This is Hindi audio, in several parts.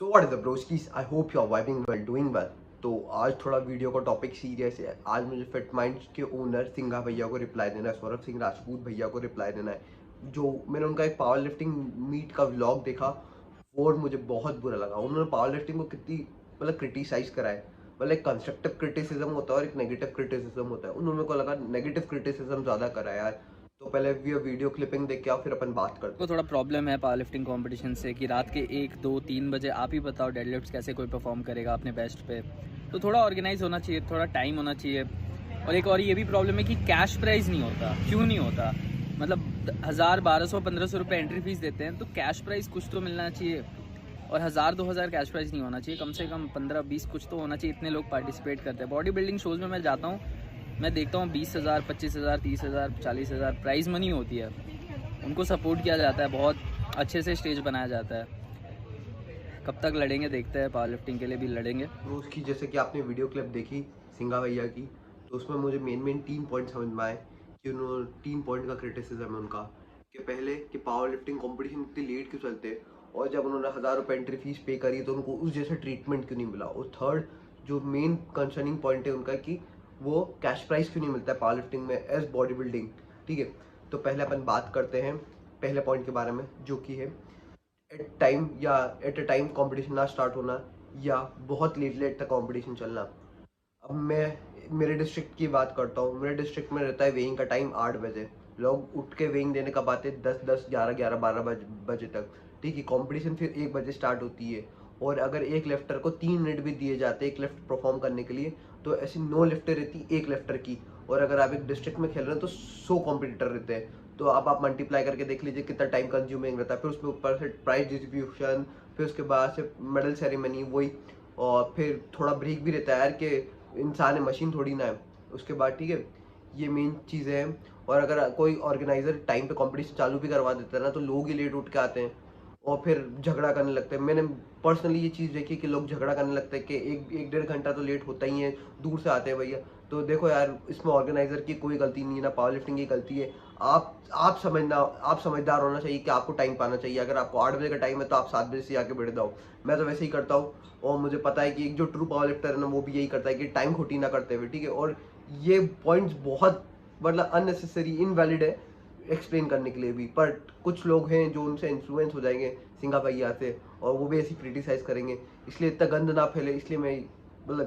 So what is the broskis, I hope you are vibing well, doing well. तो आज थोड़ा वीडियो का टॉपिक सीरियस है। आज मुझे फिट माइंड के ओनर सिंघा भैया को रिप्लाई देना है, सौरभ सिंह राजपूत भैया को रिप्लाई देना है। जो मैंने उनका एक पावर लिफ्टिंग मीट का व्लॉग देखा, वो मुझे बहुत बुरा लगा। उन्होंने पावर लिफ्टिंग को कितनी क्रिटिसाइज करा है। एक कंस्ट्रक्टिव क्रिटिसिज्म होता है और एक नेगेटिव क्रिटिसिज्म होता है। उन्होंने को लगा नेगेटिव क्रिटिसिज्म ज़्यादा करा है यार। तो पहले वीडियो क्लिपिंग देख के आओ, फिर अपन बात करते को हैं। थोड़ा प्रॉब्लम है पावर लिफ्टिंग कॉम्पिटिशन से कि रात के 1 2 3 बजे आप ही बताओ डेडलिफ्ट्स कैसे कोई परफॉर्म करेगा अपने बेस्ट पे। तो थोड़ा ऑर्गेनाइज होना चाहिए, थोड़ा टाइम होना चाहिए। और एक और ये भी प्रॉब्लम है कि कैश प्राइस नहीं होता। क्यों नहीं होता? मतलब 1000 1200 1500 रुपये एंट्री फीस देते हैं, तो कैश प्राइस कुछ तो मिलना चाहिए। और 1000 2000 कैश प्राइस नहीं होना चाहिए, कम से कम 15 20 कुछ तो होना चाहिए। इतने लोग पार्टिसिपेट करते हैं बॉडी बिल्डिंग शोज़ में। मैं जाता हूँ, मैं देखता हूँ 20,000 25,000 30,000 40,000 प्राइज़ मनी होती है। उनको सपोर्ट किया जाता है, बहुत अच्छे से स्टेज बनाया जाता है। कब तक लड़ेंगे देखते हैं, पावर लिफ्टिंग के लिए भी लड़ेंगे। तो उसकी जैसे कि आपने वीडियो क्लिप देखी सिंघा भैया की, तो उसमें मुझे मेन 3 पॉइंट समझ में आए कि उन्होंने 3 पॉइंट का क्रिटिसिज्म है उनका। कि पहले कि पावर लिफ्टिंग कॉम्पिटिशन इतनी लेट क्यों चलते हैं, और जब उन्होंने 1000 रुपये एंट्री फीस पे करी तो उनको उस जैसा ट्रीटमेंट क्यों नहीं मिला। और थर्ड जो मेन कंसर्निंग पॉइंट है उनका कि वो कैश प्राइस क्यों नहीं मिलता है पावर लिफ्टिंग में एज बॉडी बिल्डिंग। ठीक है, तो पहले अपन बात करते हैं पहले पॉइंट के बारे में, जो कि है एट अ टाइम कंपटीशन ना स्टार्ट होना, या बहुत लेट लेट तक कंपटीशन चलना। अब मैं मेरे डिस्ट्रिक्ट की बात करता हूँ। मेरे डिस्ट्रिक्ट में रहता है वेइंग का टाइम 8 बजे। लोग उठ के वेइंग देने कब आते हैं? 10 10 11 11 12 बजे तक। ठीक है, कंपटीशन फिर 1 बजे स्टार्ट होती है। और अगर एक लिफ्टर को 3 मिनट भी दिए जाते हैं एक लिफ्ट परफॉर्म करने के लिए, तो ऐसी 9 लिफ्टर रहती एक लिफ्टर की। और अगर आप एक डिस्ट्रिक्ट में खेल रहे हैं तो 100 कॉम्पिटिटर रहते हैं। तो अब आप मल्टीप्लाई करके देख लीजिए कितना टाइम कंज्यूमिंग रहता है। फिर उसके ऊपर से प्राइज डिस्ट्रीब्यूशन, फिर उसके बाद से मेडल सेरेमनी वही, और फिर थोड़ा ब्रेक भी रहता है यार कि इंसान है, मशीन थोड़ी ना है। उसके बाद ठीक है, ये मेन चीज़ें हैं। और अगर कोई ऑर्गेनाइजर टाइम पे कंपटीशन चालू भी करवा देता है ना, तो लोग ही लेट उठ के आते हैं और फिर झगड़ा करने लगते हैं। मैंने पर्सनली ये चीज़ देखी कि लोग झगड़ा करने लगते हैं कि एक एक 1.5 घंटा तो लेट होता ही है, दूर से आते हैं भैया। तो देखो यार, इसमें ऑर्गेनाइजर की कोई गलती नहीं है, ना पावर लिफ्टिंग की गलती है। आप समझदार होना चाहिए कि आपको टाइम पाना चाहिए। अगर आपको 8 बजे का टाइम है तो आप 7 बजे से आके बैठ जाओ। मैं तो वैसे ही करता हूँ। और मुझे पता है कि एक जो ट्रू पावर लिफ्टर है ना, वो भी यही करता है कि टाइम खोटी ना करते हुए। ठीक है, और ये पॉइंट्स बहुत अननेसेसरी इनवैलिड है एक्सप्लेन करने के लिए भी। पर कुछ लोग हैं जो उनसे इन्फ्लुएंस हो जाएंगे सिंघा भैया से, और वो भी ऐसी क्रिटिसाइज करेंगे। इसलिए इतना गंद ना फैले, इसलिए मैं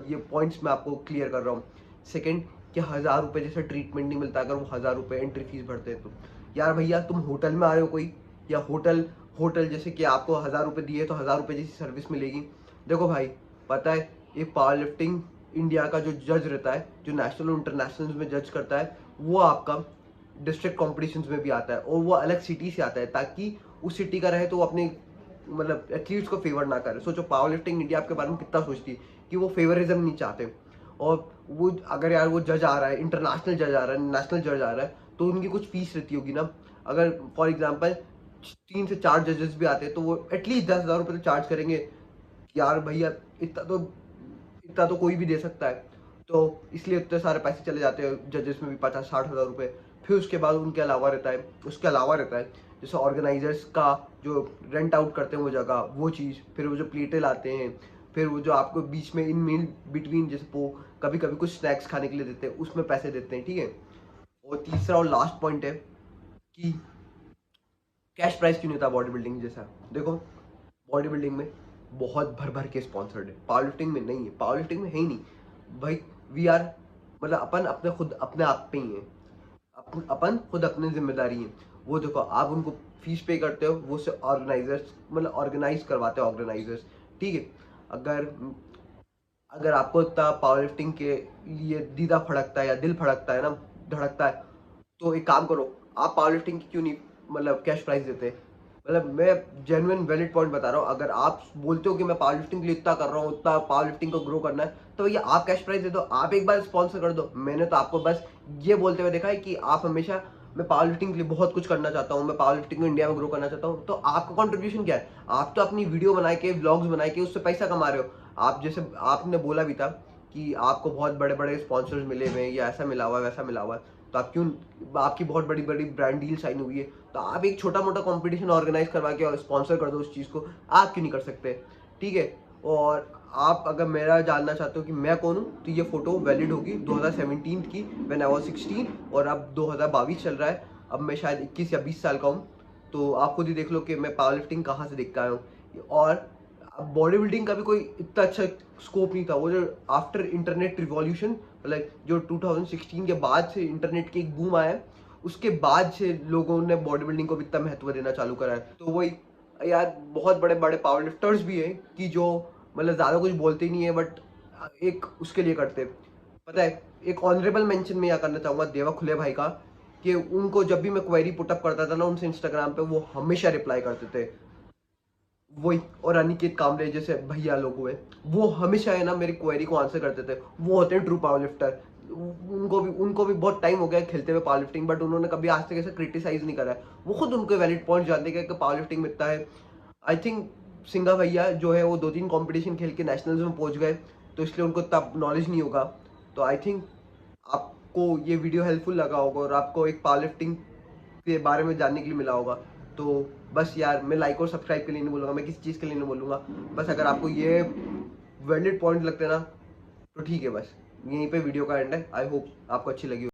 ये पॉइंट्स मैं आपको क्लियर कर रहा हूँ। सेकंड, कि 1000 रुपये जैसा ट्रीटमेंट नहीं मिलता अगर वो 1000 रुपये एंट्री फीस भरते हैं तो। यार भैया, तुम होटल में आ रहे हो कोई, या होटल होटल जैसे कि आपको 1000 रुपये दिए तो 1000 रुपये जैसी सर्विस मिलेगी। देखो भाई, पता है ये पावर लिफ्टिंग इंडिया का जो जज रहता है, जो नेशनल और इंटरनेशनल में जज करता है, वो आपका डिस्ट्रिक्ट कॉम्पिटिशन में भी आता है, और वो अलग सिटी से आता है ताकि उस सिटी का रहे तो वो अपने एथलीट्स को फेवर ना करे। सोचो पावर लिफ्टिंग इंडिया आपके बारे में कितना सोचती है कि वो फेवरिज्म नहीं चाहते। और वो अगर यार वो जज आ रहा है, इंटरनेशनल जज आ रहा है, नेशनल जज आ रहा है, तो उनकी कुछ फीस रहती होगी ना। अगर फॉर एग्जाम्पल 3 से 4 जजेस भी आते हैं तो वो एटलीस्ट 10,000 रुपये तो चार्ज करेंगे। यार भैया, इतना तो कोई भी दे सकता है। तो इसलिए इतने सारे पैसे चले जाते हैं जजेस में भी, 50 60 हज़ार रुपये। फिर उसके अलावा रहता है जैसे ऑर्गेनाइजर्स का जो रेंट आउट करते हैं वो जगह, वो चीज़, फिर वो जो प्लेटें लाते हैं, फिर वो जो आपको बीच में इन मील बिटवीन जैसे वो कभी कभी कुछ स्नैक्स खाने के लिए देते हैं, उसमें पैसे देते हैं। ठीक है, और तीसरा और लास्ट पॉइंट है कि कैश प्राइस क्यों नहीं होता बॉडी बिल्डिंग जैसा। देखो, बॉडी बिल्डिंग में बहुत भर भर के स्पॉन्सर्ड है, पावर लिफ्टिंग में नहीं है। पावर लिफ्टिंग में है ही नहीं भाई। वी आर अपन अपने खुद अपने आप पे ही है। अपन खुद अपनी जिम्मेदारी है। वो देखो, आप उनको फीस पे करते हो, वो से ऑर्गेनाइजर्स ऑर्गेनाइज करवाते हैं ऑर्गेनाइजर्स। ठीक है, अगर अगर आपको इतना पावर लिफ्टिंग के लिए दीदा फड़कता है या दिल फड़कता है ना, धड़कता है, तो एक काम करो, आप पावर लिफ्टिंग की क्यों नहीं कैश प्राइस देते। मैं जेन्युइन वैलिड पॉइंट बता रहा हूँ। अगर आप बोलते हो कि मैं पावर लिफ्टिंग के लिए इतना कर रहा हूँ, उतना पावर लिफ्टिंग को ग्रो करना है, तो भैया आप कैश प्राइस दे दो, आप एक बार स्पॉन्सर कर दो। मैंने तो आपको बस ये बोलते हुए देखा है कि आप हमेशा, मैं पावर लिफ्टिंग के लिए बहुत कुछ करना चाहता हूँ, मैं पावर लिफ्टिंग को इंडिया में ग्रो करना चाहता हूँ। तो आपका कॉन्ट्रीब्यूशन क्या है? आप तो अपनी वीडियो बना के, व्लॉग्स बना के उससे पैसा कमा रहे हो। आप जैसे आपने बोला भी था कि आपको बहुत बड़े बड़े स्पॉन्सर्स मिले हुए हैं, या ऐसा मिला हुआ है, वैसा मिला हुआ है, तो आप क्यों, आपकी बहुत बड़ी बड़ी ब्रांड डील साइन हुई है, तो आप एक छोटा मोटा कंपटीशन ऑर्गेनाइज करवा के और स्पॉन्सर कर दो उस चीज़ को। आप क्यों नहीं कर सकते? ठीक है। और आप अगर मेरा जानना चाहते हो कि मैं कौन हूँ, तो ये फोटो वैलिड होगी 2017 की, व्हेन आई वाज 16, और अब 2022 चल रहा है, अब मैं शायद 21 या 20 साल का हूँ। तो आप खुद ही देख लो कि मैं पावर लिफ्टिंग कहाँ से देख के आया हूँ। और बॉडी बिल्डिंग का भी कोई इतना अच्छा स्कोप नहीं था। वो जो आफ्टर इंटरनेट रिवॉल्यूशन, लाइक जो 2016 के बाद से इंटरनेट की एक बूम आया है, उसके बाद से लोगों ने बॉडी बिल्डिंग को भी इतना महत्व देना चालू करा है। तो वही यार, बहुत बड़े बड़े पावर लिफ्टर्स भी हैं कि जो मतलब ज़्यादा कुछ बोलते ही नहीं है, बट एक उसके लिए करते। पता है, एक ऑनरेबल मेंशन मैं यहाँ करना चाहूँगा देवा खुले भाई का, कि उनको जब भी मैं क्वेरी पुटअप करता था ना उनसे इंस्टाग्राम पे, वो हमेशा रिप्लाई करते थे। वही, और अनिकेत कामरे जैसे भैया लोग हुए, वो हमेशा है ना मेरी क्वेरी को आंसर करते थे। वो होते हैं ट्रू पावर लिफ्टर। उनको भी बहुत टाइम हो गया खेलते हुए पावर लिफ्टिंग, बट उन्होंने कभी आज तक ऐसा क्रिटिसाइज नहीं करा है। वो खुद उनके वैलिड पॉइंट जानते हैं कि पावर लिफ्टिंग में इतना है। आई थिंक सिंघा भैया जो है वो 2-3 कंपटीशन खेल के नेशनल्स में पहुंच गए, तो इसलिए उनको तब नॉलेज नहीं होगा। तो आई थिंक आपको ये वीडियो हेल्पफुल लगा होगा और आपको एक पावर लिफ्टिंग के बारे में जानने के लिए मिला होगा। तो बस यार, मैं लाइक और सब्सक्राइब के लिए नहीं बोलूँगा, मैं किसी चीज़ के लिए नहीं बोलूँगा। बस अगर आपको ये वैलिड पॉइंट लगते हैं ना, तो ठीक है, बस यहीं पे वीडियो का एंड है। आई होप आपको अच्छी लगी हो।